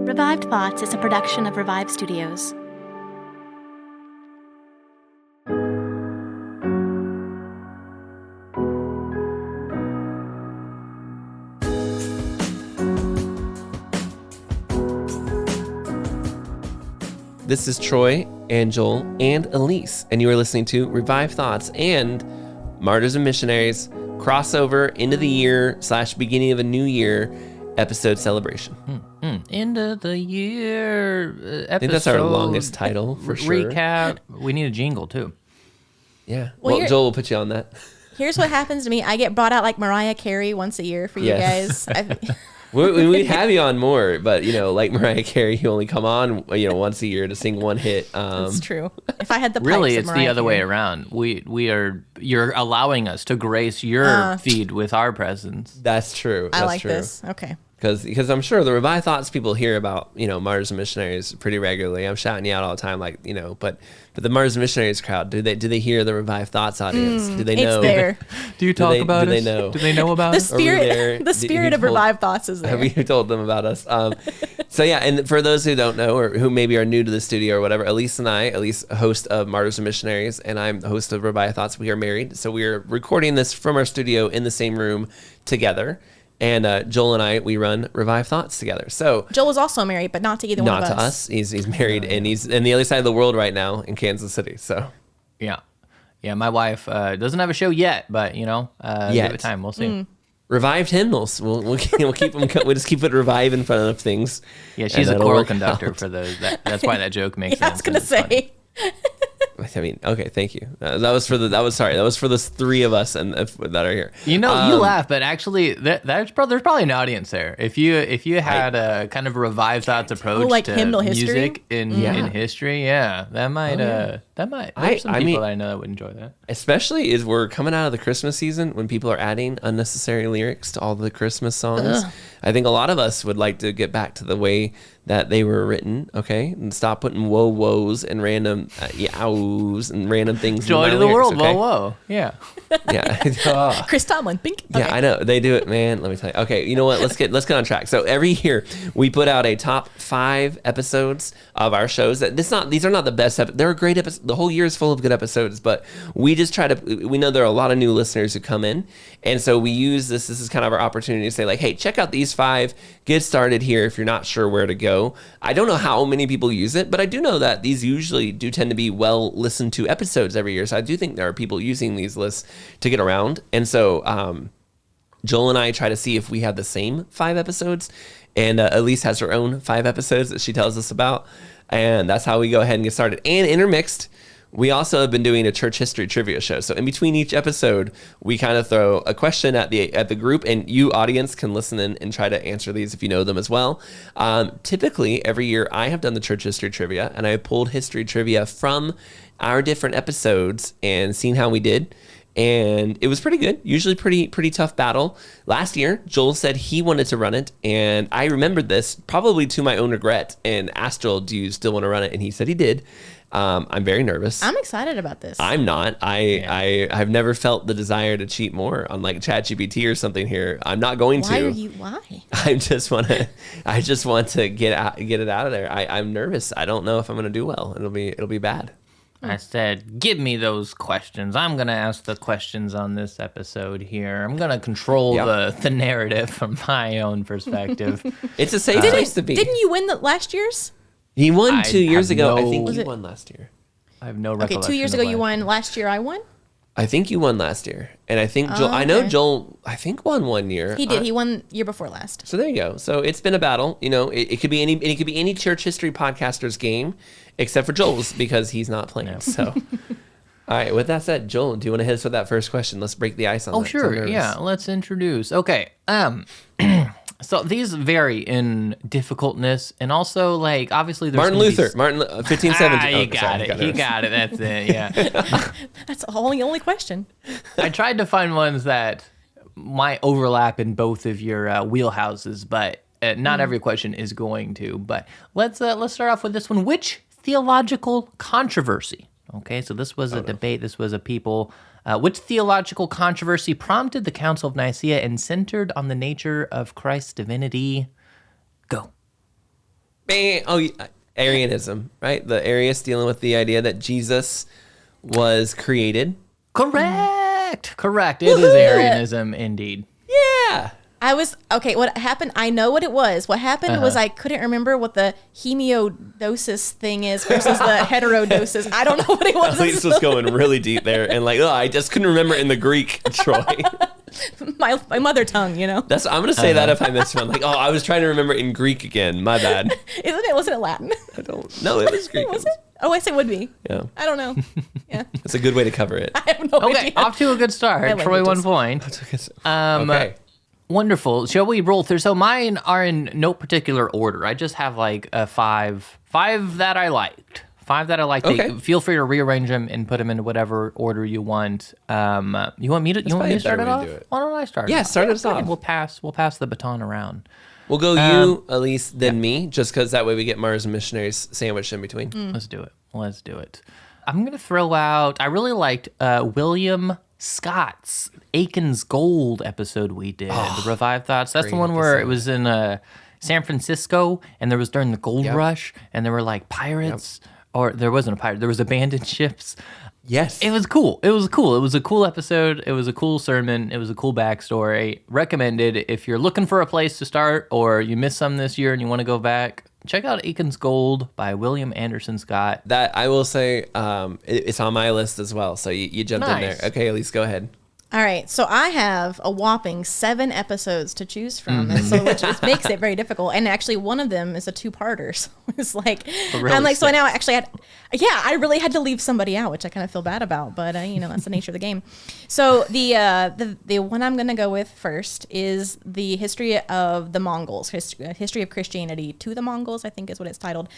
Revived Thoughts is a production of Revive Studios. This is Troy and Joel and Elise, and you are listening to Revive Thoughts and Martyrs and Missionaries crossover into the year / beginning of a new year episode celebration. End of the year episode. I think that's our longest title for sure. Recap. We need a jingle too. Yeah. Well, Joel will put you on that. Here's what happens to me. I get brought out like Mariah Carey once a year for you guys. We'd have you on more, but like Mariah Carey, you only come on once a year to sing one hit. That's true. If I had the pipes really, of it's Mariah the other Carey. way around. You're allowing us to grace your feed with our presence. That's true. I That's like true. this. Okay. Because I'm sure the Revive Thoughts people hear about, Martyrs and Missionaries pretty regularly. I'm shouting you out all the time, but the Martyrs and Missionaries crowd, do they hear the Revive Thoughts audience? Do they know? It's there. Do you talk about do us? they know? Do they know about The us? spirit of Revive Thoughts is there. Have you told them about us? So yeah, and for those who don't know or who maybe are new to the studio or whatever, Elise, host of Martyrs and Missionaries, and I'm the host of Revive Thoughts. We are married, so we are recording this from our studio in the same room together. And Joel and I, we run Revive Thoughts together. So Joel is also married, but not to either one of us. Not to us. He's married, and he's in the other side of the world right now in Kansas City. So Yeah. My wife doesn't have a show yet, but give it time. We'll see. Revived hymnals. We'll keep them. We'll just keep it Revive in front of things. Yeah, she's a choral conductor for those. That's why that joke makes sense. I was gonna say. I mean, okay, thank you. That was for the three of us and that are here. You laugh, but actually, there's probably an audience there. If you had a kind of a Revive Thoughts approach like to hymnal music history? in history, that might. There's some people that I know that would enjoy that. Especially as we're coming out of the Christmas season, when people are adding unnecessary lyrics to all the Christmas songs. I think a lot of us would like to get back to the way that they were written, okay, and stop putting whoa woes and random yows and random things. Joy to the world, okay? Whoa, yeah. Chris Tomlin, think. Yeah, okay. I know they do it, man. Let me tell you. Okay, you know what? Let's get on track. So every year we put out a top 5 episodes of our shows. These are not the best. They're great episodes. The whole year is full of good episodes, but we just try to. We know there are a lot of new listeners who come in, and so we use this. This is kind of our opportunity to say, like, hey, check out these 5. Get started here if you're not sure where to go. I don't know how many people use it, but I do know that these usually do tend to be well listened to episodes every year. So I do think there are people using these lists to get around. And so Joel and I try to see if we have the same 5 episodes. And Elise has her own 5 episodes that she tells us about. And that's how we go ahead and get started. And intermixed, we also have been doing a church history trivia show. So in between each episode, we kind of throw a question at the group, and you audience can listen in and try to answer these if you know them as well. Typically, every year I have done the church history trivia, and I pulled history trivia from our different episodes and seen how we did. And it was pretty good, usually pretty tough battle. Last year, Joel said he wanted to run it, and I remembered this probably to my own regret and asked Joel, do you still want to run it? And he said he did. I'm very nervous. I'm excited about this. I'm not. I've never felt the desire to cheat more on like ChatGPT or something here. I'm not going to. Why? I just want to get it out of there. I'm nervous. I don't know if I'm going to do well. It'll be bad. I said, give me those questions. I'm going to ask the questions on this episode here. I'm going to control the narrative from my own perspective. It's a safe place to be. Didn't you win the last year's? He won 2 years ago. I think you won last year. I have no recollection. Okay, 2 years ago you won. Last year I won? I think you won last year. And I think Joel, I know Joel, I think won 1 year. He did. He won year before last. So there you go. So it's been a battle. It could be any church history podcaster's game except for Joel's because he's not playing. No. So all right, with that said, Joel, do you want to hit us with that first question? Let's break the ice on that. Oh, sure. Yeah, let's introduce. Okay. So these vary in difficultness, and also like obviously there's Martin Luther, 1517. You got it. You got it. That's it. Yeah. That's the only question. I tried to find ones that might overlap in both of your wheelhouses, but not every question is going to. But let's start off with this one. Which theological controversy? Okay, so this was a debate. This was a people. Which theological controversy prompted the Council of Nicaea and centered on the nature of Christ's divinity? Go. Bam. Oh, Arianism, right? The Arius dealing with the idea that Jesus was created. Correct. It is Arianism indeed. Yeah. What happened? I know what it was. What happened was I couldn't remember what the hemiodosis thing is versus the heterodosis. I don't know what it was. Elise was going really deep there, and I just couldn't remember in the Greek, Troy. my mother tongue, I'm gonna say that if I missed one. I was trying to remember in Greek again. My bad. Wasn't it Latin? I don't know. It was Greek. Was it? Oh, I guess it would be. Yeah. I don't know. Yeah. It's a good way to cover it. I have no idea. Off to a good start. Troy, 1 point. Okay. Wonderful. Shall we roll through? So mine are in no particular order. I just have a five that I liked. Okay. Feel free to rearrange them and put them into whatever order you want. You want me to start it off? Why don't I start? Yeah, start us off. We'll pass the baton around. We'll go you, Elise, then me, just because that way we get Martyrs and Missionaries sandwiched in between. Let's do it. I'm going to throw out, I really liked William Scott's Aiken's Gold episode we did, the Revived Thoughts. That's the one where it was in San Francisco, and there was during the gold rush, and there were pirates, or there wasn't a pirate, there was abandoned ships. Yes. It was cool. It was a cool episode. It was a cool sermon. It was a cool backstory. Recommended if you're looking for a place to start or you missed some this year and you want to go back, check out Aiken's Gold by William Anderson Scott. That I will say it's on my list as well. So you jumped in there. Okay, Elise, go ahead. All right, so I have a whopping 7 episodes to choose from, and so which makes it very difficult. And actually, one of them is a 2-parter. So it's so now I actually I really had to leave somebody out, which I kind of feel bad about, but that's the nature of the game. So the one I'm going to go with first is the history of the Mongols, history of Christianity to the Mongols, I think is what it's titled,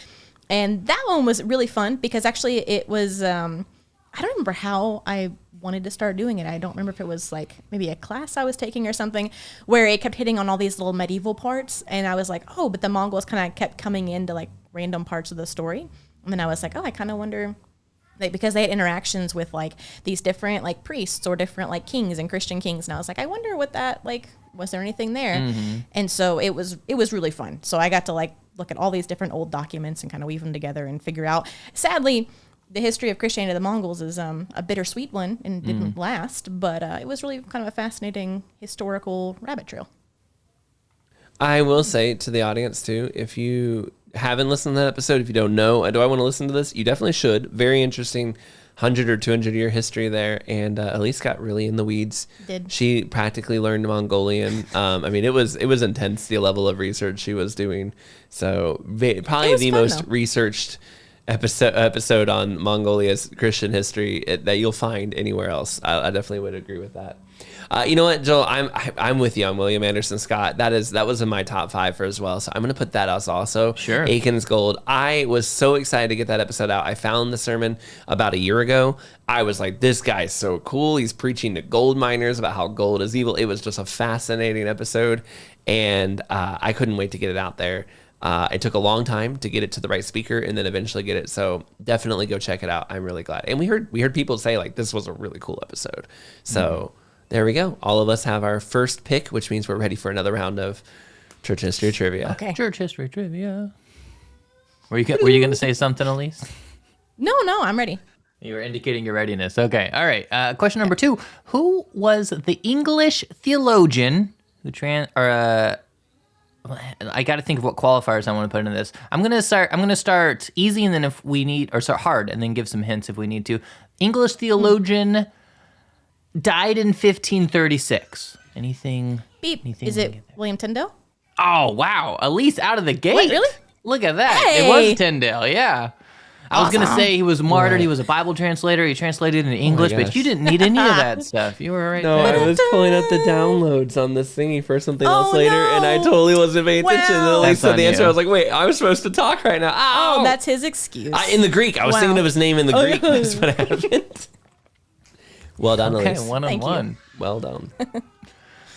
and that one was really fun because actually it was I don't remember how I wanted to start doing it. I don't remember if it was maybe a class I was taking or something where it kept hitting on all these little medieval parts. And I was like, oh, but the Mongols kind of kept coming into random parts of the story. And then I was like, oh, I kind of wonder, because they had interactions with these different priests or different kings and Christian kings. And I was like, I wonder what that, was there anything there? Mm-hmm. And so it was really fun. So I got to look at all these different old documents and kind of weave them together and figure out, sadly, the history of Christianity of the Mongols is a bittersweet one and didn't last, but it was really kind of a fascinating historical rabbit trail. I will say to the audience too, if you haven't listened to that episode, if you don't know, do I want to listen to this? You definitely should. Very interesting 100 or 200 year history there. And Elise got really in the weeds. She practically learned Mongolian. It was intense, the level of research she was doing. So probably the most researched episode on Mongolia's Christian history that you'll find anywhere else. I definitely would agree with that. You know what, Joel? I'm with you on William Anderson Scott. That was in my top 5 as well. So I'm gonna put that as also. Sure. Aiken's Gold. I was so excited to get that episode out. I found the sermon about a year ago. I was like, this guy's so cool. He's preaching to gold miners about how gold is evil. It was just a fascinating episode, and I couldn't wait to get it out there. It took a long time to get it to the right speaker and then eventually get it. So definitely go check it out. I'm really glad. And we heard people say this was a really cool episode. So there we go. All of us have our first pick, which means we're ready for another round of church history trivia. Okay. Church history trivia. Were you going to say something, Elise? No, I'm ready. You were indicating your readiness. Okay. All right. Question number 2. Who was the English theologian who I got to think of what qualifiers I want to put into this. I'm going to start easy, and then if we need, or start hard, and then give some hints if we need to. English theologian died in 1536. Anything? Beep. Is it William Tyndale? Oh, wow. Elise out of the gate. Wait, really? Look at that. Hey. It was Tyndale, yeah. I was going to say he was martyred. He was a Bible translator. He translated into English, but you didn't need any of that stuff. You were right there. I was pulling up the downloads on this thingy for something else later, and I totally wasn't paying attention. And Elise said the answer. I was like, wait, I was supposed to talk right now. Ow! Oh, that's his excuse. In the Greek. I was thinking of his name in the Greek. That's what happened. Well done, Elise. Okay, 1-on-1. Well done.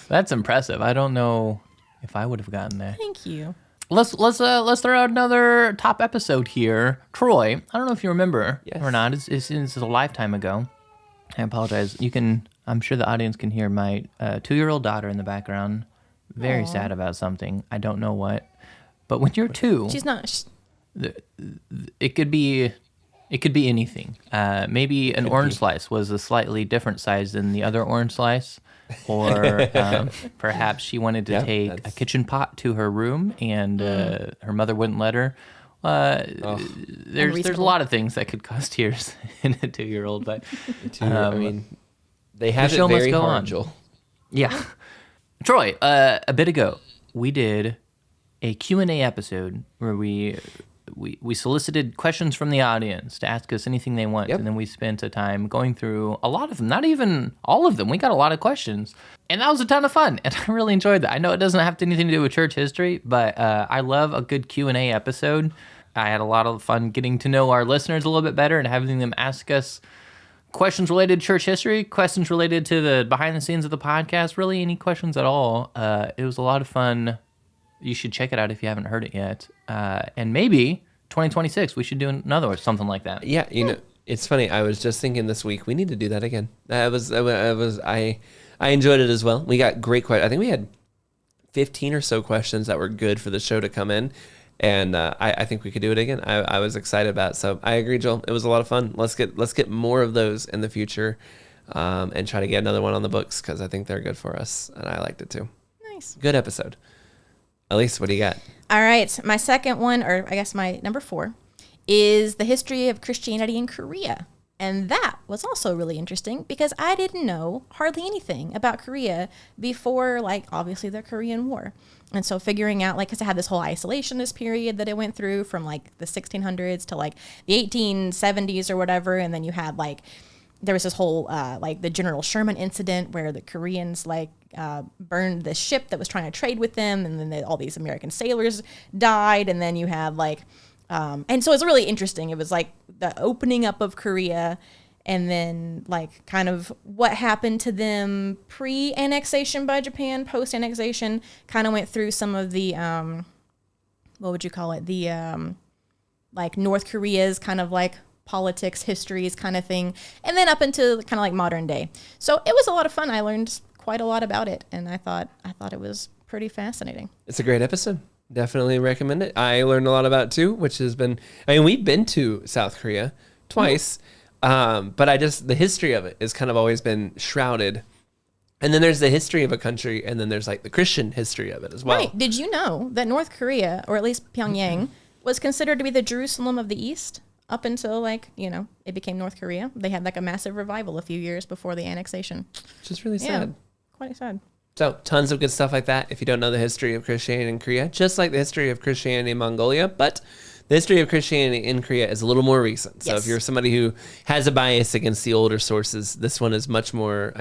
That's impressive. I don't know if I would have gotten that. Thank you. Let's throw out another top episode here. Troy, I don't know if you remember or not. It's a lifetime ago. I apologize. I'm sure the audience can hear my 2-year-old daughter in the background. Very sad about something. I don't know what. But when you're 2, She's not. it could be anything. Maybe an orange slice was a slightly different size than the other orange slice, or perhaps she wanted to take a kitchen pot to her room and her mother wouldn't let her. There's a lot of things that could cause tears in a 2-year-old, but I mean, they have the show it very must go hard, on. Joel. Yeah. Troy, a bit ago, we did a Q&A episode where we solicited questions from the audience to ask us anything they want. And then we spent a time going through a lot of them, not even all of them. We got a lot of questions. And that was a ton of fun. And I really enjoyed that. I know it doesn't have anything to do with church history, but I love a good Q&A episode. I had a lot of fun getting to know our listeners a little bit better and having them ask us questions related to church history, questions related to the behind the scenes of the podcast, really any questions at all. It was a lot of fun. You should check it out if you haven't heard it yet. And maybe 2026, we should do another or something like that. Yeah, it's funny. I was just thinking this week, we need to do that again. I enjoyed it as well. We got great questions. I think we had 15 or so questions that were good for the show to come in. And I think we could do it again. I was excited about it. So I agree, Joel. It was a lot of fun. Let's get more of those in the future and try to get another one on the books because I think they're good for us. And I liked it too. Nice. Good episode. Elise, what do you got? All right. My second one, or I guess my number 4, is the history of Christianity in Korea. And that was also really interesting because I didn't know hardly anything about Korea before, obviously the Korean War. And so figuring out, because I had this whole isolationist period that it went through from, the 1600s to, the 1870s or whatever. And then you had, there was this whole, the General Sherman incident where the Koreans, burned the ship that was trying to trade with them. And then all these American sailors died. And then you had, and so it's really interesting. It was, the opening up of Korea and then, kind of what happened to them pre-annexation by Japan, post-annexation, kind of went through some of the, what would you call it? The, North Korea's kind of, politics, histories kind of thing, and then up into kind of modern day. So it was a lot of fun. I learned quite a lot about it, and I thought it was pretty fascinating. It's a great episode. Definitely recommend it. I learned a lot about it too, which has been, we've been to South Korea twice, but the history of it has kind of always been shrouded. And then there's the history of a country, and then there's the Christian history of it as well. Right. Did you know that North Korea, or at least Pyongyang, was considered to be the Jerusalem of the East up until it became North Korea? They had a massive revival a few years before the annexation. Which is really sad. Quite sad. So tons of good stuff like that. If you don't know the history of Christianity in Korea, just like the history of Christianity in Mongolia, but the history of Christianity in Korea is a little more recent. So if you're somebody who has a bias against the older sources, this one is much more,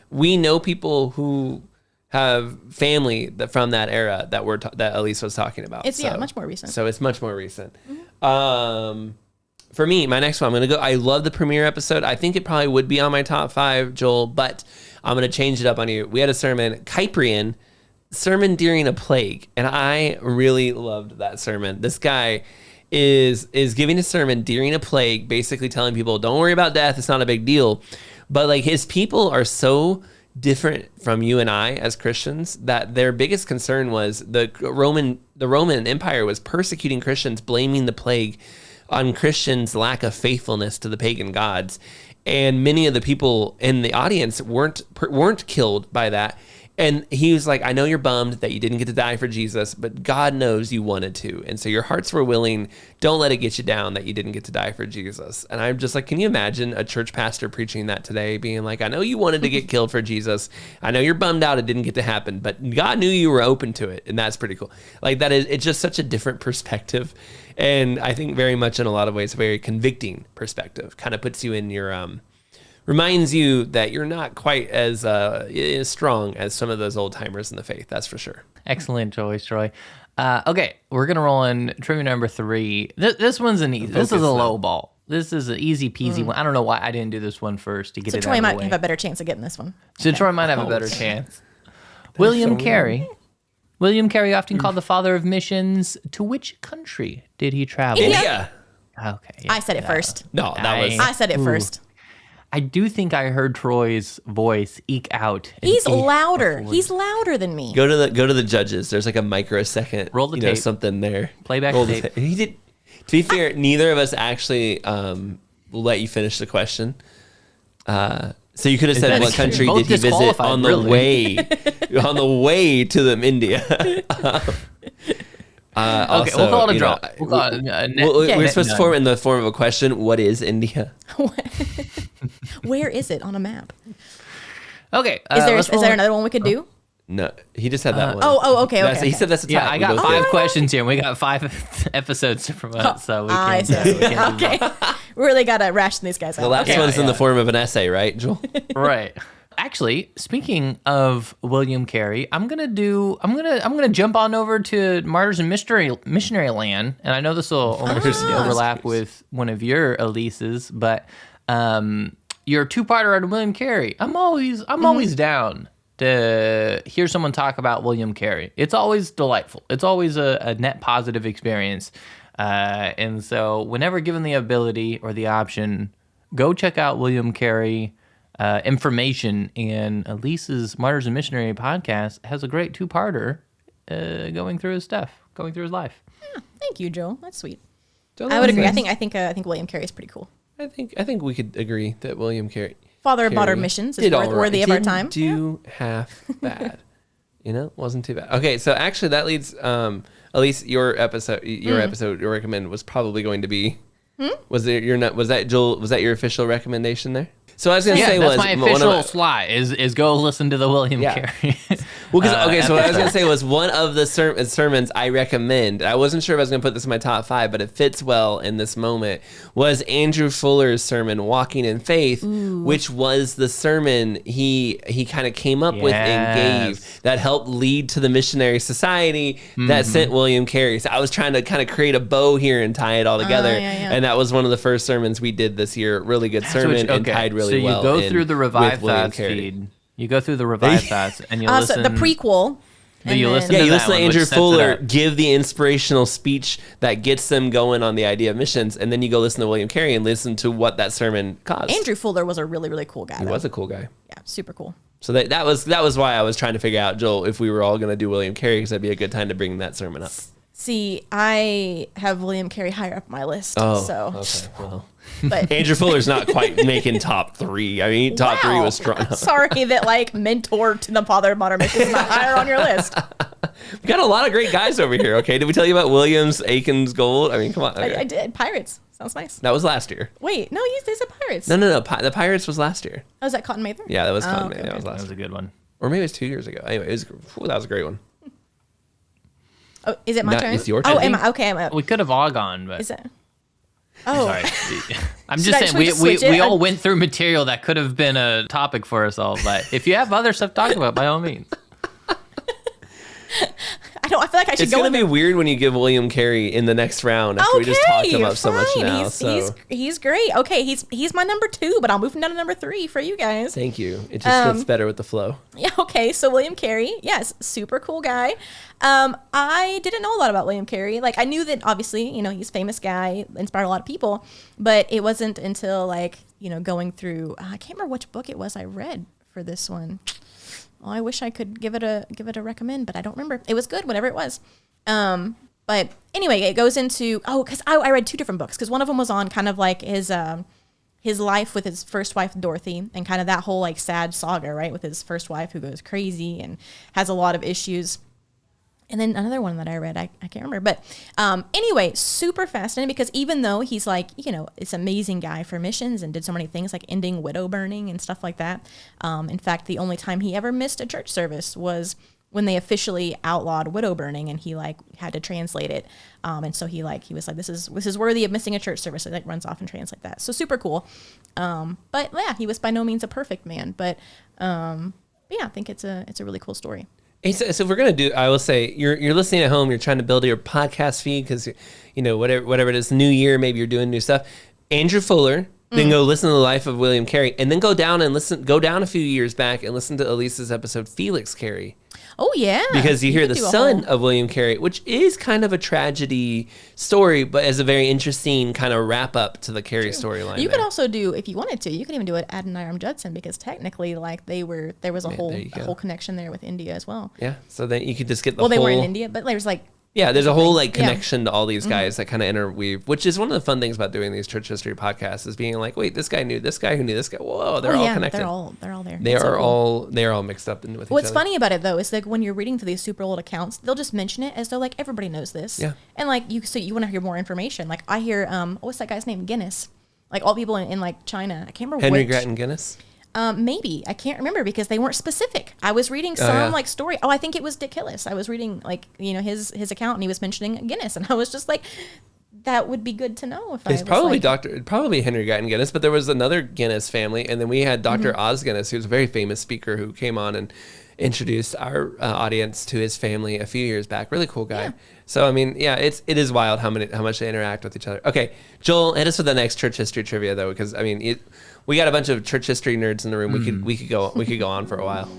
we know people who have family from that era that Elise was talking about. It's much more recent. So it's much more recent. For me, my next one, I'm going to go, I love the premiere episode. I think it probably would be on my top 5, Joel, but I'm going to change it up on you. We had a sermon, Cyprian, sermon during a plague, and I really loved that sermon. This guy is giving a sermon during a plague, basically telling people, don't worry about death, it's not a big deal. But his people are so different from you and I as Christians that their biggest concern was the Roman Empire was persecuting Christians, blaming the plague on Christians' lack of faithfulness to the pagan gods. And many of the people in the audience weren't killed by that. And he was like, I know you're bummed that you didn't get to die for Jesus, but God knows you wanted to. And so your hearts were willing. Don't let it get you down that you didn't get to die for Jesus. And I'm just like, can you imagine a church pastor preaching that today, being like, I know you wanted to get killed for Jesus. I know you're bummed out it didn't get to happen, but God knew you were open to it. And that's pretty cool. It's just such a different perspective. And I think very much in a lot of ways, a very convicting perspective. Kind of puts you in your, reminds you that you're not quite as strong as some of those old timers in the faith. That's for sure. Excellent choice, Troy. Okay, we're going to roll in trivia number 3. This one's an easy. This is a low ball. This is an easy peasy one. I don't know why I didn't do this one first to get it out of the way. So Troy might have a better chance of getting this one. So Troy might have a better chance. William Carey. William Carey, often called the father of missions. To which country did he travel? India. Okay. I said it first. No, that was... I said it first. I do think I heard Troy's voice eke out. He's louder. He's louder than me. Go to the judges. There's like a microsecond. Roll the tape. Something there. Playback Roll tape. He did. To be fair, neither of us actually will let you finish the question. So you could have said, what country did he visit on the way to India? Okay, we'll call it a draw. We're supposed to form in the form of a question. What is India? Where is it on a map? Okay. Is there another one we could do? No, he just had that one. Okay. He said that's the time. Yeah, I got 5 questions here, and we got 5 episodes from us, so we can't. Okay. We really got to ration these guys out. The last one's in the form of an essay, right, Joel? Right. Actually, speaking of William Carey, I'm gonna jump on over to Martyrs and Missionary Land, and I know this will almost overlap with one of your Elise's, but your 2-parter on William Carey. I'm always down to hear someone talk about William Carey. It's always delightful. It's always a net positive experience, and so whenever given the ability or the option, go check out William Carey. Information, and Elise's Martyrs and Missionary podcast has a great 2-parter going through his stuff, going through his life. Yeah, thank you, Joel. That's sweet. I would agree. I think William Carey is pretty cool. I think we could agree that William Carey, father of modern missions, is worthy of our time. Didn't do half bad. Wasn't too bad. Okay, so actually that leads Elise, your episode you recommend was probably going to be. Was that Joel? Was that your official recommendation there? So I was going to say that's my official slot is go listen to the William Carey. So what I was going to say was one of the sermons I recommend. I wasn't sure if I was going to put this in my top 5, but it fits well in this moment. Was Andrew Fuller's sermon, "Walking in Faith," which was the sermon he kind of came up with and gave that helped lead to the missionary society that sent William Carey. So I was trying to kind of create a bow here and tie it all together, and that was one of the first sermons we did this year. Really good sermon and tied really well. So you go through the Revive Thoughts feed. You go through the Revive Thoughts and you listen. So the prequel. You listen to Andrew Fuller give the inspirational speech that gets them going on the idea of missions, and then you go listen to William Carey and listen to what that sermon caused. Andrew Fuller was a really, really cool guy. He was a cool guy. Yeah, super cool. So that was why I was trying to figure out, Joel, if we were all going to do William Carey, because that'd be a good time to bring that sermon up. See, I have William Carey higher up my list. Okay, well. But Andrew Fuller's not quite making top 3. I mean, top 3 was strong. Sorry that mentor to the father of modern missions is not higher on your list. We got a lot of great guys over here. Okay, did we tell you about Williams, Aikens, Gold? I mean, come on. Okay. I did. Pirates sounds nice. That was last year. Wait, no, you said Pirates. No. The Pirates was last year. Oh, was that Cotton Mather? Yeah, that was Cotton Mather. That was last. That was a good one. Or maybe it was 2 years ago. Anyway, that was a great one. Oh, is it my turn? It's your turn. Oh, am I? Okay, we could have all gone, but is it? Oh, sorry. I'm just saying we all went through material that could have been a topic for us all. But if you have other stuff to talk about, by all means. I feel like I should It's go. It's gonna be weird when you give William Carey in the next round after we just talked him up so much now. He's great. Okay, he's my number 2, but I'll move him down to number 3 for you guys. Thank you. It just fits better with the flow. Yeah. Okay. So William Carey, yes, super cool guy. I didn't know a lot about William Carey. I knew that obviously, he's a famous guy, inspired a lot of people, but it wasn't until going through. I can't remember which book it was I read for this one. Well, I wish I could give it a recommend, but I don't remember. It was good, whatever it was. But anyway, it goes into because I read 2 different books, because one of them was on kind of his life with his first wife Dorothy, and kind of that whole sad saga, right, with his first wife who goes crazy and has a lot of issues. And then another one that I read, I can't remember. But anyway, super fascinating, because even though he's this amazing guy for missions and did so many things like ending widow burning and stuff like that. In fact, the only time he ever missed a church service was when they officially outlawed widow burning, and he had to translate it. And so he was like, this is worthy of missing a church service. So he runs off and translates that. So super cool. But yeah, he was by no means a perfect man, but yeah, I think it's a really cool story. Hey, so if we're gonna do, I will say you're listening at home. You're trying to build your podcast feed because whatever it is, new year, maybe you're doing new stuff. Andrew Fuller, then go listen to the life of William Carey, and then go down a few years back and listen to Elise's episode Felix Carey. Oh yeah, because you hear the could do a son whole- of William Carey, which is kind of a tragedy story, but as a very interesting kind of wrap up to the Carey storyline. You could also do, if you wanted to, you could even do it Adoniram Judson, because technically, like there was a whole connection there with India as well. Yeah, so then you could just get the Well, they whole... weren't in India, but there's like... Yeah, there's a whole like Yeah. connection to all these guys that kind of interweave, which is one of the fun things about doing these church history podcasts is being like, wait, this guy knew this guy who knew this guy. Whoa, they're all connected. They're all there. They It's so are cool. they're all mixed up with each other. What's funny about it though is like when you're reading through these super old accounts, they'll just mention it as though like everybody knows this. Yeah. And like you want to hear more information. Like I hear what's that guy's name? Guinness. Like all people in like China. I can't remember Henry which. Grattan Guinness? Maybe. I can't remember because they weren't specific. I was reading some like story. Oh, I think it was Dick Hillis. I was reading like, his account and he was mentioning Guinness and I was just like, that would be good to know if It's I was probably like, probably Henry Grattan Guinness, but there was another Guinness family, and then we had Mm-hmm. Dr. Oz Guinness, who's a very famous speaker who came on and introduced our audience to his family a few years back. Really cool guy. Yeah. So I mean, yeah, it is wild how much they interact with each other. Okay, Joel, hit us with the next church history trivia though, because I mean, we got a bunch of church history nerds in the room. We could go on for a while.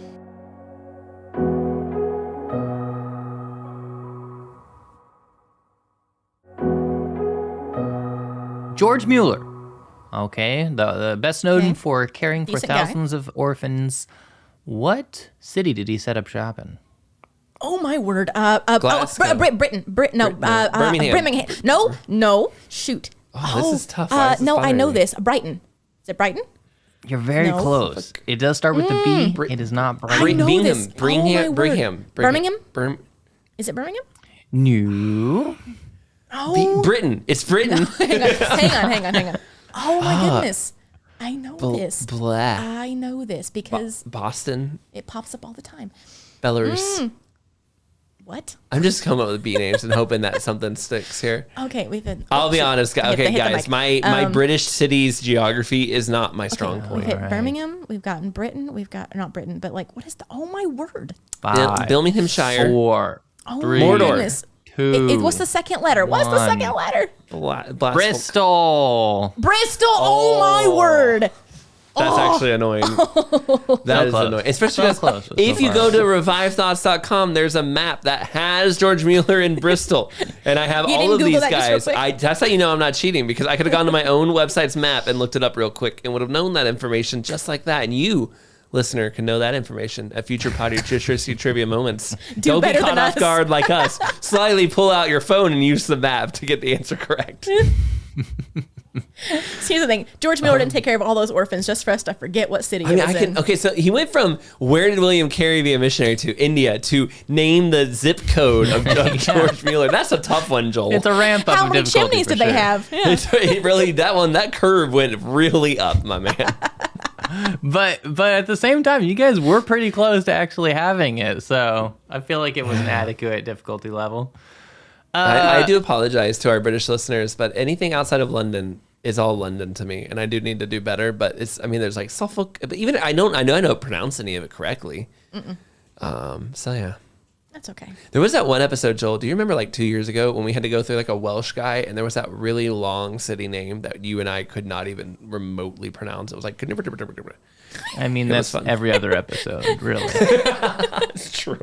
George Mueller. Okay, the best known Okay. for caring for Decent guy. thousands of orphans. What city did he set up shop in? oh my word. Glasgow. Britain. Birmingham. No. Shoot. Oh, this is tough. Why is this no, I bothering know me? this. Brighton. Is it Brighton? You're very No. close. It does start with the B. It is not I Brighton. know Bingham. this. Oh, my word. Birmingham. Is it Birmingham? No. Oh, Britain. It's Britain. hang on. Oh my goodness. I know this. Blah. I know this because Boston. it pops up all the time. Belarus. What? I'm just coming up with B names and hoping that something sticks here. Okay, we've been. I'll be honest. Hit Okay, the guys, mic. my British cities geography is not my strong We've point. hit Alright. Birmingham. We've gotten Britain. We've got not Britain, but like, what is the? Oh my word! Five, Birminghamshire. 4, Oh 3, my Mordor. goodness! 2. What's the second letter? What's the second One. letter? Bristol. Bristol. Oh my word! That's actually annoying. That is close. annoying. Especially So because close, so if you far. go to revivethoughts.com, there's a map that has George Mueller in Bristol. And I have You all didn't of Google these that just real guys. quick? That's how you know I'm not cheating, because I could have gone to my own website's map and looked it up real quick and would have known that information just like that. And you, listener, can know that information at future Podcaster Trivia moments. Don't be better caught than off us. guard like us. Slyly pull out your phone and use the map to get the answer correct. Here's the thing: George Miller didn't take care of all those orphans just for us to forget what city it was in. Okay, so he went from where did William Carey be a missionary to India to name the zip code of George Mueller. That's a tough one, Joel. It's a ramp up How of many difficulty chimneys for did they sure. have? Yeah. It really that curve went really up, my man. But at the same time, you guys were pretty close to actually having it, so I feel like it was an adequate difficulty level. I do apologize to our British listeners, but anything outside of London is all London to me, and I do need to do better. But there's like Suffolk, but even I know I don't pronounce any of it correctly. So yeah. That's okay. There was that one episode, Joel. Do you remember like 2 years ago when we had to go through like a Welsh guy, and there was that really long city name that you and I could not even remotely pronounce? It was like, I mean, was that's fun. every other episode, really. it's true.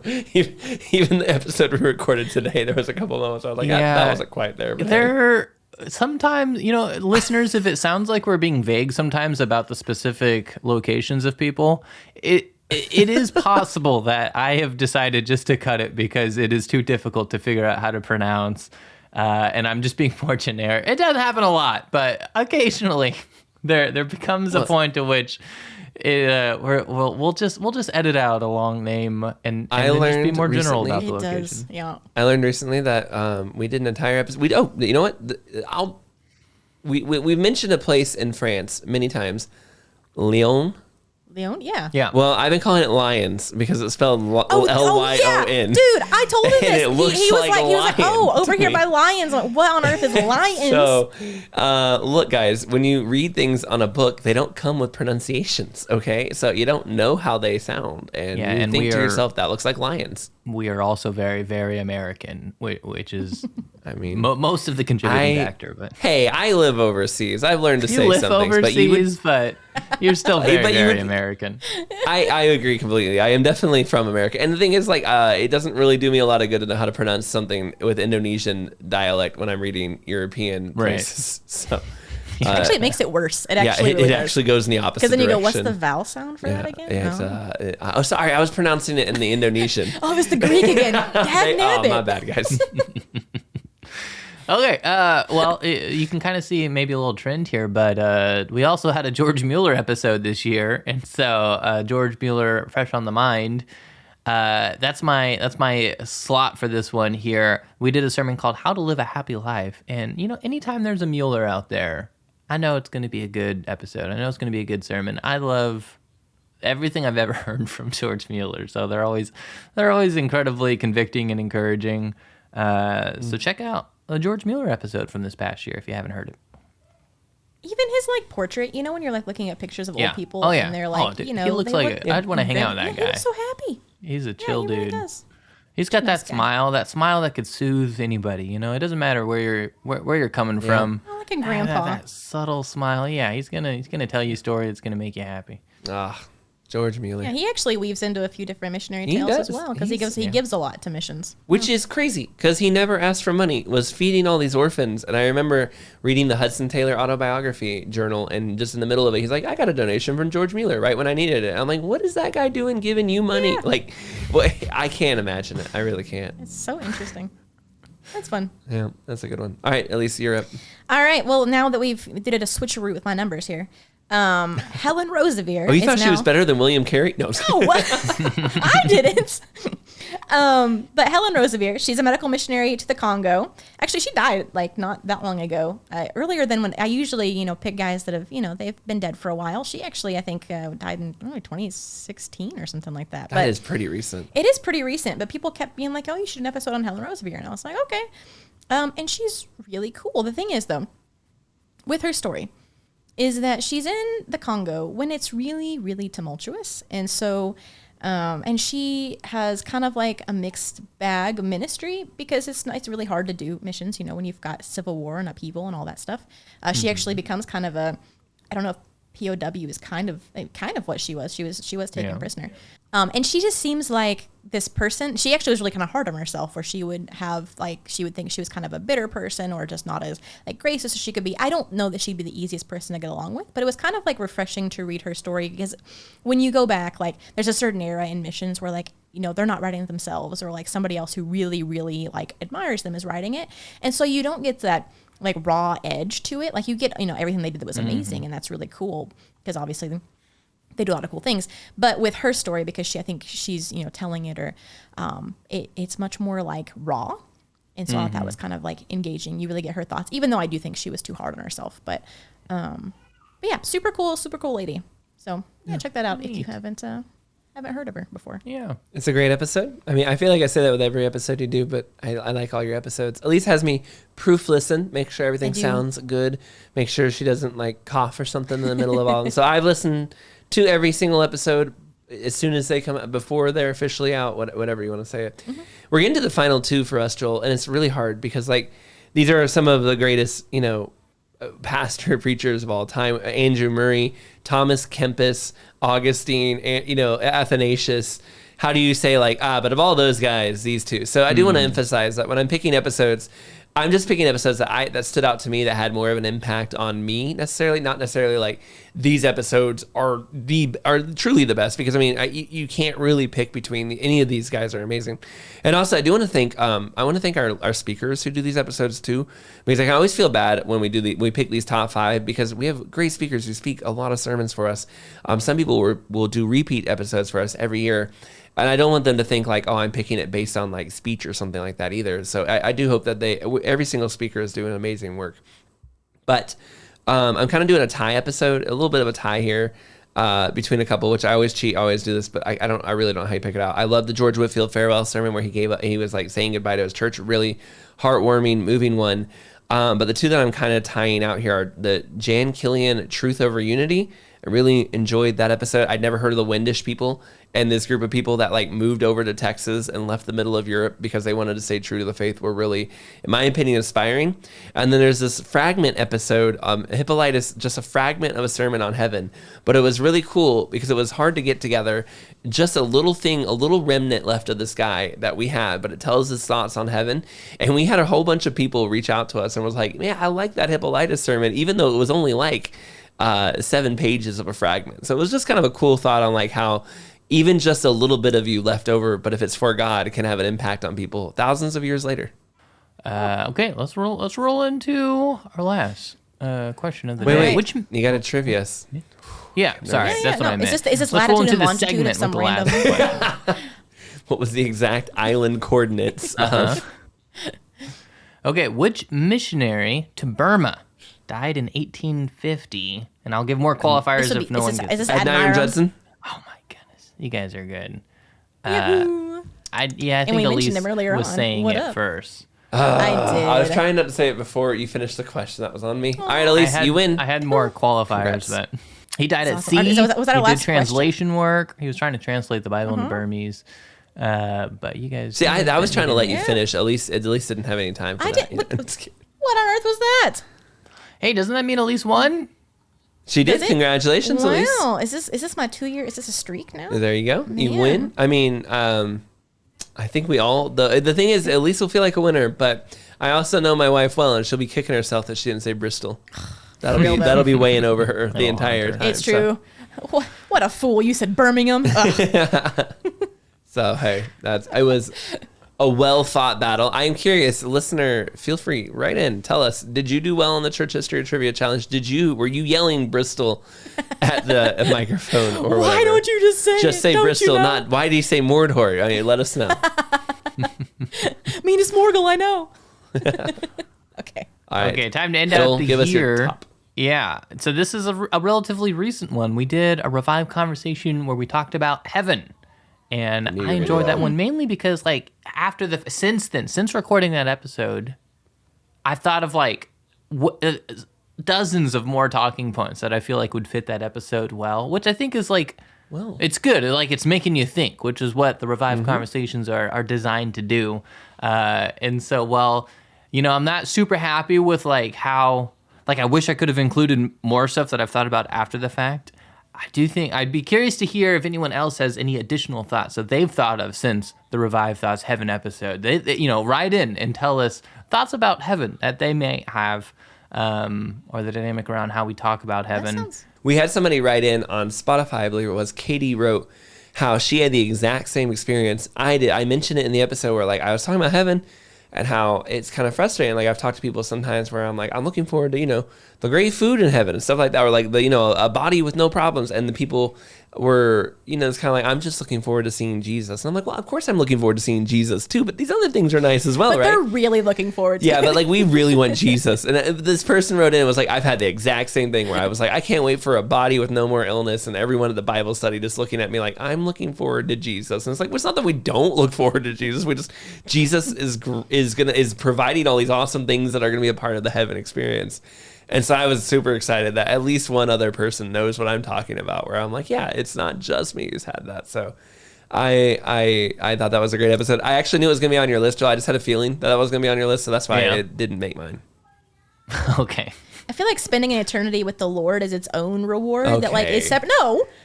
Even the episode we recorded today, there was a couple moments where I was like, that wasn't quite there. But hey. There sometimes, listeners, if it sounds like we're being vague sometimes about the specific locations of people, it is possible that I have decided just to cut it because it is too difficult to figure out how to pronounce, and I'm just being more generic. It doesn't happen a lot, but occasionally there becomes a point to which we'll just edit out a long name and then just be more general about the It location. does. Yeah. I learned recently that we did an entire episode. You know what? We've mentioned a place in France many times, Lyon. Leon? Yeah. Yeah. Well, I've been calling it Lions because it's spelled Lyon. Yeah. Dude, I told him And this. it looks He was like like, lions over to here me. by lions. Like, what on earth is lions? So, look, guys, when you read things on a book, they don't come with pronunciations, okay? So you don't know how they sound, and Yeah, you and think we to are- yourself, that looks like lions. We are also very, very American, which is I mean, most of the contributing factor. But hey, I live overseas. I've learned to you say live some things, overseas, but You're still very, But you very would- American. I agree completely. I am definitely from America. And the thing is, like, it doesn't really do me a lot of good to know how to pronounce something with Indonesian dialect when I'm reading European Right. places. So, Actually, it makes it worse. It yeah, actually it really does. actually goes in the opposite Because then you go, direction. what's the vowel sound for that again? Yeah, it's, sorry, I was pronouncing it in the Indonesian. Oh, it's the Greek again. Dad nabbit. My bad, guys. Okay, well, you can kind of see maybe a little trend here, but we also had a George Mueller episode this year, and so George Mueller, fresh on the mind. That's my slot for this one here. We did a sermon called "How to Live a Happy Life," and anytime there's a Mueller out there, I know it's going to be a good episode. I know it's going to be a good sermon. I love everything I've ever heard from George Mueller, so they're always incredibly convicting and encouraging. So check out a George Mueller episode from this past year if you haven't heard it. Even his portrait, when you're looking at pictures of Yeah. old people Oh, yeah. and they're Oh, dude, he looks they like I'd want to hang out with that He guy. looks so happy. He's a Yeah, chill he dude. really does. He's got Nice that guy. smile that could soothe anybody. It doesn't matter where you're coming from. Oh, like a grandpa. That subtle smile. Yeah, he's gonna tell you a story that's gonna make you happy. George Mueller. Yeah, he actually weaves into a few different missionary He tales does. as well because he He's- gives a lot to missions. Which is crazy because he never asked for money, was feeding all these orphans. And I remember reading the Hudson Taylor autobiography journal, and just in the middle of it, he's like, I got a donation from George Mueller right when I needed it. I'm like, what is that guy doing giving you money? Yeah. Like, I can't imagine it. I really can't. It's so interesting. That's fun. Yeah, that's a good one. All right, Elise, you're up. All right. Well, now that we did a switcheroo with my numbers here, Helen Roseveare. Oh, you is thought she now- was better than William Carey? No. No, I didn't. But Helen Roseveare, she's a medical missionary to the Congo. Actually, she died not that long ago, earlier than when I usually, pick guys that have, they've been dead for a while. She actually, I think, died in 2016 or something like that. That is pretty recent. It is pretty recent, but people kept being like, oh, you should do an episode on Helen Roseveare. And I was like, okay. And she's really cool. The thing is, though, with her story, is that she's in the Congo when it's really, really tumultuous. And so, and she has kind of like a mixed bag ministry because it's really hard to do missions, when you've got civil war and upheaval and all that stuff. She actually becomes kind of I don't know if POW is kind of what she was. She was taken prisoner. And she just seems like this person. She actually was really kind of hard on herself, where she would think she was kind of a bitter person or just not as gracious as she could be. I don't know that she'd be the easiest person to get along with, but it was kind of refreshing to read her story, because when you go back, there's a certain era in missions where they're not writing it themselves, or somebody else who really, really admires them is writing it. And so you don't get that raw edge to it. You get, everything they did that was amazing, and that's really cool, because obviously they do a lot of cool things. But with her story, because I think she's, telling it, or it's much more raw. And so I thought that was kind of engaging. You really get her thoughts, even though I do think she was too hard on herself. But yeah, super cool lady. So yeah, check that out if you haven't heard of her before. Yeah. It's a great episode. I mean, I feel like I say that with every episode you do, but I like all your episodes. Elise has me proof listen, make sure everything sounds good, make sure she doesn't cough or something in the middle of all of them. So I've listened to every single episode as soon as they come out, before they're officially out, whatever you want to say it. Mm-hmm. We're getting to the final two for us, Joel, and it's really hard because these are some of the greatest, pastor preachers of all time: Andrew Murray, Thomas Kempis, Augustine, and Athanasius. How do you say but of all those guys, these two? So I do want to emphasize that when I'm picking episodes, I'm just picking episodes that stood out to me, that had more of an impact on me, not necessarily these episodes are truly the best, because you can't really pick between any of these guys are amazing. And also I do want to thank our speakers who do these episodes too, because I always feel bad when we pick these top 5, because we have great speakers who speak a lot of sermons for us. Some people will do repeat episodes for us every year. And I don't want them to think I'm picking it based on speech or something like that either. So I do hope that every single speaker is doing amazing work. But I'm kind of doing a tie episode, a little bit of a tie here between a couple, which I always cheat, I always do this, but I really don't know how you pick it out. I love the George Whitefield farewell sermon where he was saying goodbye to his church, really heartwarming, moving one. But the two that I'm kind of tying out here are the Jan Killian Truth Over Unity I really enjoyed that episode. I'd never heard of the Wendish people and this group of people that like moved over to Texas and left the middle of Europe because they wanted to stay true to the faith were really, in my opinion, inspiring. And then there's this fragment episode, Hippolytus, just a fragment of a sermon on heaven. But it was really cool because it was hard to get together. Just a little thing, a little remnant left of this guy that we had, but it tells his thoughts on heaven. And we had a whole bunch of people reach out to us and was like, man, I like that Hippolytus sermon, even though it was only like 7 pages of a fragment. So it was just kind of a cool thought on like how even just a little bit of you left over, but if it's for God, it can have an impact on people thousands of years later. Okay, let's roll into our last question of the Wait, day. Which you got a trivia? Yeah, sorry, that's what I meant. Is this Let's roll latitude into and the longitude of segment some with the last random? question. What was the exact island coordinates of? Okay, which missionary to Burma died in 1850? And I'll give more qualifiers if no one gets Is this it. Adoniram Judson? Oh my goodness, you guys are good. Yahoo! I think we Elise mentioned him earlier was on. saying What it up? first. I did. I was trying not to say it before you finished the question. That was on me. All right, Elise, you win. I had more qualifiers, Congrats. but he died at awesome. sea. Was that our he last did translation work. He was trying to translate the Bible into Burmese. But you guys... See, I was trying to let you finish. Elise didn't have any time for I that. did. What on earth was that? Hey, doesn't that mean Elise won? She did. Is it? Congratulations, Elise. Wow, is this my 2 year? Is this a streak now? There you go. You Man. win. I mean, I think we all the thing is Elise will feel like a winner, but I also know my wife well, and she'll be kicking herself that she didn't say Bristol. That'll be weighing over her the entire time. It's true. What a fool! You said Birmingham. So hey, it was a well fought battle. I am curious, listener. Feel free, write in. Tell us, did you do well on the Church History Trivia Challenge? Were you yelling Bristol at the microphone or whatever? Why don't you just say? Just say Don't Bristol, you know? not why do you say Mordor? I mean, let us know. Meanest Morgul, I know. Okay. All right. Okay, time to end Phil, out the give us your year. top. Yeah, so this is a relatively recent one. We did a revived conversation where we talked about heaven. And I enjoyed that one mainly because, like, since recording that episode, I've thought of like dozens of more talking points that I feel like would fit that episode well, which I think is like, it's good. Like, it's making you think, which is what the revived conversations are designed to do. And so, I'm not super happy with like how, like, I wish I could have included more stuff that I've thought about after the fact. I do think I'd be curious to hear if anyone else has any additional thoughts that they've thought of since the Revive Thoughts Heaven episode. They write in and tell us thoughts about heaven that they may have, or the dynamic around how we talk about heaven. We had somebody write in on Spotify, I believe it was. Katie wrote how she had the exact same experience I did. I mentioned it in the episode where like I was talking about heaven and how it's kind of frustrating. Like I've talked to people sometimes where I'm like, I'm looking forward to, the great food in heaven and stuff like that, or like a body with no problems. And the people were, it's kind of like, I'm just looking forward to seeing Jesus. And I'm like, well, of course I'm looking forward to seeing Jesus too, but these other things are nice as well, But right? they're really looking forward to Yeah, it. but like we really want Jesus. And this person wrote in and was like, I've had the exact same thing where I was like, I can't wait for a body with no more illness, and everyone at the Bible study just looking at me like, I'm looking forward to Jesus. And it's like, well, it's not that we don't look forward to Jesus. Jesus is providing all these awesome things that are going to be a part of the heaven experience. And so I was super excited that at least one other person knows what I'm talking about, where I'm like, yeah, it's not just me who's had that. So I thought that was a great episode. I actually knew it was going to be on your list, Joe. I just had a feeling that was going to be on your list, so that's why it didn't make mine. Okay. I feel like spending an eternity with the Lord is its own reward. Okay. That like is separate.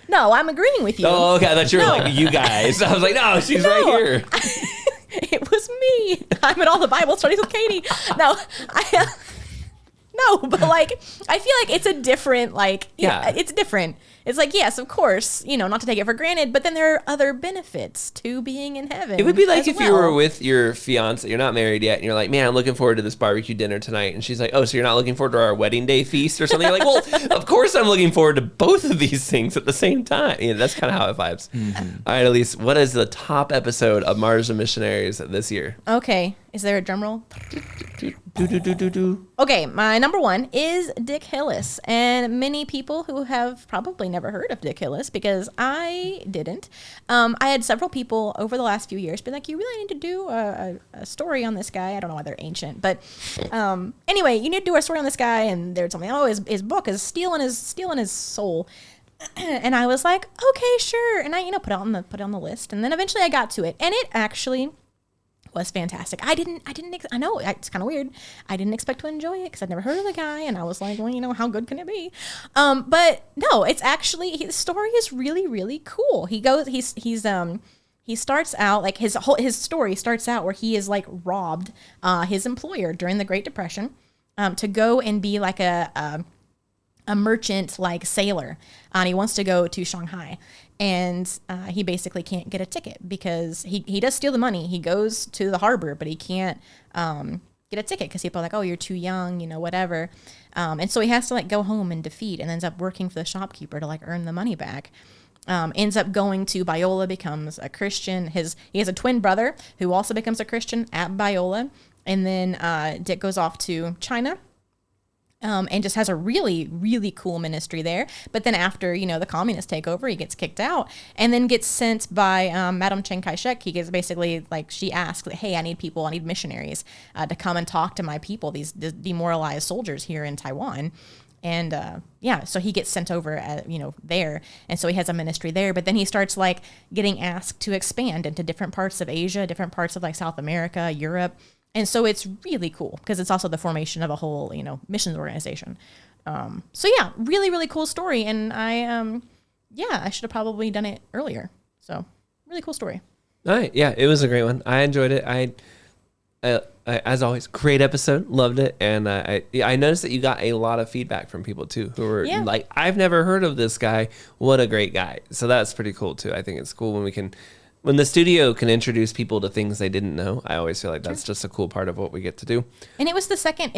No, I'm agreeing with you. Oh, okay. I thought you were like, you guys. I was like, no, she's right here. It was me. I'm at all the Bible studies with Katie. No, but like, I feel like it's a different, like, yeah, it's different. It's like, yes, of course, not to take it for granted, but then there are other benefits to being in heaven. It would be like if you were with your fiance, you're not married yet, and you're like, man, I'm looking forward to this barbecue dinner tonight. And she's like, oh, so you're not looking forward to our wedding day feast or something? You're like, well, of course I'm looking forward to both of these things at the same time. That's kind of how it vibes. Mm-hmm. All right, Elise, what is the top episode of Martyrs and Missionaries this year? Okay. Is there a drum roll? Do. Okay, my number one is Dick Hillis. And many people who have probably never heard of Dick Hillis, because I didn't. I had several people over the last few years be like, you really need to do a story on this guy. I don't know why they're ancient. But anyway, you need to do a story on this guy. And they're telling me, his book is stealing his soul. And I was like, okay, sure. And I, put it on the list. And then eventually I got to it. And it actually was fantastic. I know it's kind of weird. I didn't expect to enjoy it because I'd never heard of the guy. And I was like, well, how good can it be? But no, it's actually, his story is really, really cool. He starts out like his story starts out where he is like robbed his employer during the Great Depression to go and be like a merchant like sailor, and he wants to go to Shanghai, and he basically can't get a ticket because he does steal the money. He goes to the harbor, but he can't get a ticket because people are like, oh, you're too young, whatever. And so he has to like go home and defeat, and ends up working for the shopkeeper to like earn the money back. Ends up going to Biola, becomes a Christian. He has a twin brother who also becomes a Christian at Biola, and then Dick goes off to China. And just has a really, really cool ministry there. But then after, the communists take over, he gets kicked out and then gets sent by Madame Chiang Kai-shek. He gets basically like, she asks, hey, I need missionaries to come and talk to my people, these demoralized soldiers here in Taiwan. And so he gets sent over, there. And so he has a ministry there. But then he starts like getting asked to expand into different parts of Asia, different parts of like South America, Europe. And so it's really cool because it's also the formation of a whole, missions organization. So yeah, really, really cool story. And I should have probably done it earlier. So really cool story. All right. Yeah, it was a great one. I enjoyed it. I as always, great episode. Loved it. And I noticed that you got a lot of feedback from people too, who were like, I've never heard of this guy. What a great guy. So that's pretty cool too. I think it's cool when the studio can introduce people to things they didn't know. I always feel like that's just a cool part of what we get to do. And it was the second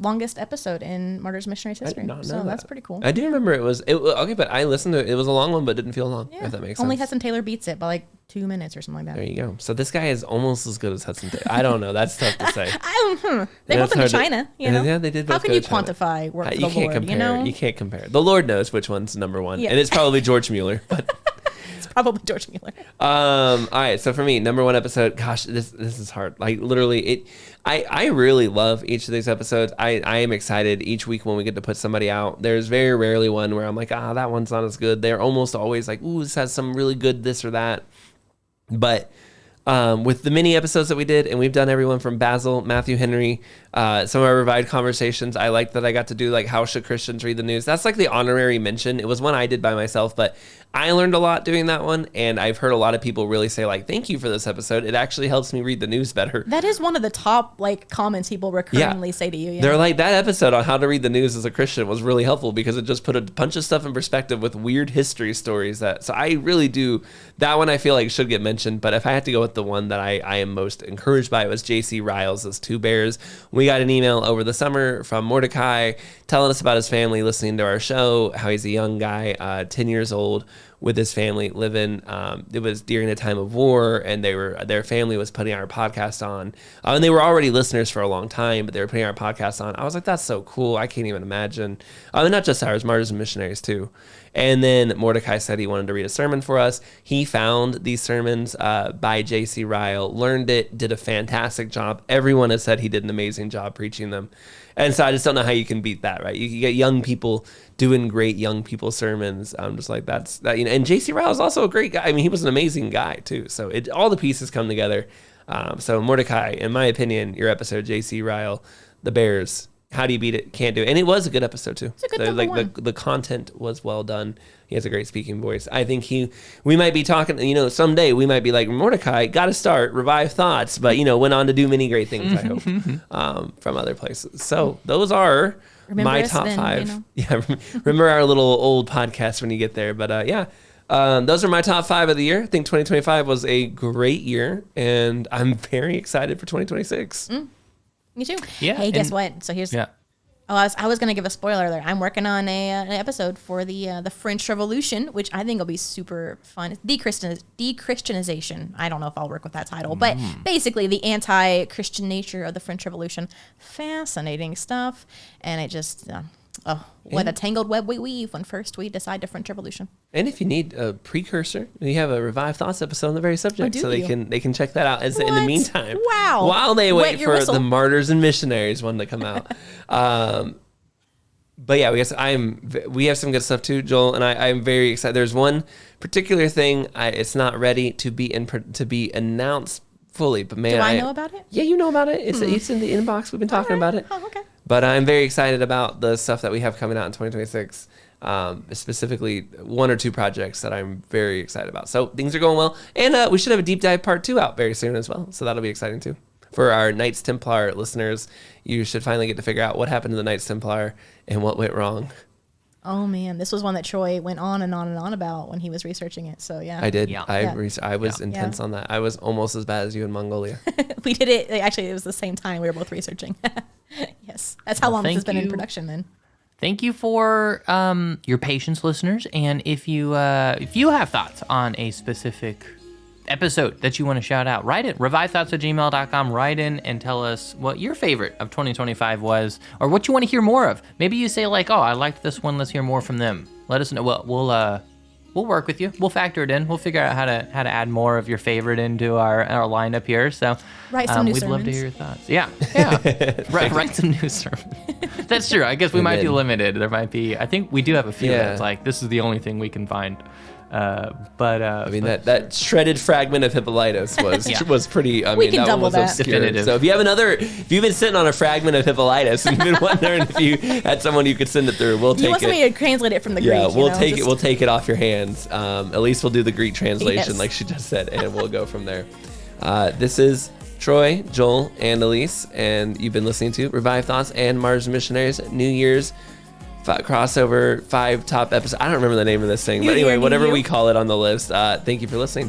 longest episode in Martyrs and Missionaries history. I did not know so that. That's pretty cool. I do remember it was okay, but I listened to it. It was a long one, but didn't feel long. Yeah. If that makes Only sense. Hudson Taylor beats it by like 2 minutes or something like that. There you go. So this guy is almost as good as Hudson Taylor. I don't know. That's tough to say. They both went to China. Yeah, they did. How both can go you to China. quantify work for the You can't Lord? compare. You can't compare. The Lord knows which one's number one, Yeah. and it's probably George Mueller. But It's probably George Mueller. all right. So for me, number one episode. Gosh, this is hard. Like literally, I really love each of these episodes. I am excited each week when we get to put somebody out. There's very rarely one where I'm like, that one's not as good. They're almost always like, ooh, this has some really good this or that. But with the mini episodes that we did, and we've done everyone from Basil, Matthew Henry, some of our revived conversations. I like that I got to do like how should Christians read the news. That's like the honorary mention. It was one I did by myself, but I learned a lot doing that one, and I've heard a lot of people really say like, thank you for this episode. It actually helps me read the news better. That is one of the top like comments people recurringly say to you. Yeah. They're like, that episode on how to read the news as a Christian was really helpful because it just put a bunch of stuff in perspective with weird history stories. So I really do. That one I feel like should get mentioned, but if I had to go with the one that I am most encouraged by, it was J.C. Riles' Two Bears. We got an email over the summer from Mordecai telling us about his family listening to our show, how he's a young guy, 10 years old, with his family living. It was during a time of war, and their family was putting our podcast on. And they were already listeners for a long time, but they were putting our podcast on. I was like, that's so cool. I can't even imagine. And not just ours, Martyrs and Missionaries too. And then Mordecai said he wanted to read a sermon for us. He found these sermons by J.C. Ryle, learned it, did a fantastic job. Everyone has said he did an amazing job preaching them. And so I just don't know how you can beat that, right? You can get young people doing great young people sermons. I'm just like, that's that, and J.C. Ryle is also a great guy. I mean, he was an amazing guy too. So all the pieces come together. So Mordecai, in my opinion, your episode, J.C. Ryle, the Bears, how do you beat it? Can't do it. And it was a good episode too. It's a good number one. The content was well done. He has a great speaking voice. I think we might be talking, someday we might be like, Mordecai, got to start, Revive Thoughts, but, went on to do many great things, I hope, from other places. So those are my top five. Yeah, remember our little old podcast when you get there. But those are my top 5 of the year. I think 2025 was a great year, and I'm very excited for 2026. Me too. Yeah. Hey, guess what? So here's. Yeah. Oh, I was gonna give a spoiler alert. I'm working on an episode for the French Revolution, which I think will be super fun. Dechristianization. I don't know if I'll work with that title, but basically the anti-Christian nature of the French Revolution. Fascinating stuff, and it just. What a tangled web we weave when first we decide the French Revolution. And if you need a precursor, we have a Revive Thoughts episode on the very subject, so they can check that out. In the meantime, while they wait for the Martyrs and Missionaries one to come out. But yeah, we have some good stuff too, Joel, and I'm very excited. There's one particular thing. It's not ready to be announced fully, but man, do I know about it? Yeah, you know about it. It's in the inbox. We've been talking about it. Oh, okay. But I'm very excited about the stuff that we have coming out in 2026. Specifically, 1 or 2 projects that I'm very excited about. So things are going well, and we should have a deep dive part 2 out very soon as well. So that'll be exciting too. For our Knights Templar listeners, you should finally get to figure out what happened to the Knights Templar and what went wrong. Oh man, this was one that Troy went on and on and on about when he was researching it. So yeah, I did. Yeah. I was intense on that. I was almost as bad as you in Mongolia. We did it. Actually, it was the same time we were both researching. Yes, that's how long this has been in production. Then. Thank you for your patience, listeners. And if you have thoughts on a specific episode that you want to shout out, write it. revivethoughts@gmail.com. Write in and tell us what your favorite of 2025 was, or what you want to hear more of. Maybe you say like, "Oh, I liked this one. Let's hear more from them." Let us know. We'll work with you. We'll factor it in. We'll figure out how to add more of your favorite into our lineup here. So write some new we'd sermons. love to hear your thoughts. Yeah. Write some new sermons. That's true. I guess we might be limited. There might be. I think we do have a few that's like this is the only thing we can find. I mean that shredded fragment of Hippolytus was pretty. I mean, can that double one was that. obscure. Definitive. So if you've been sitting on a fragment of Hippolytus and been wondering if you had someone you could send it through, we'll take it. You want somebody to translate it from the Greek? Yeah, we'll take it. We'll take it off your hands. Elise will do the Greek translation, like she just said, and we'll go from there. This is Troy, Joel, and Elise, and you've been listening to Revive Thoughts and Martyrs and Missionaries New Year's crossover 5 top episodes. I don't remember the name of this thing, but anyway, whatever we call it on the list. Thank you for listening.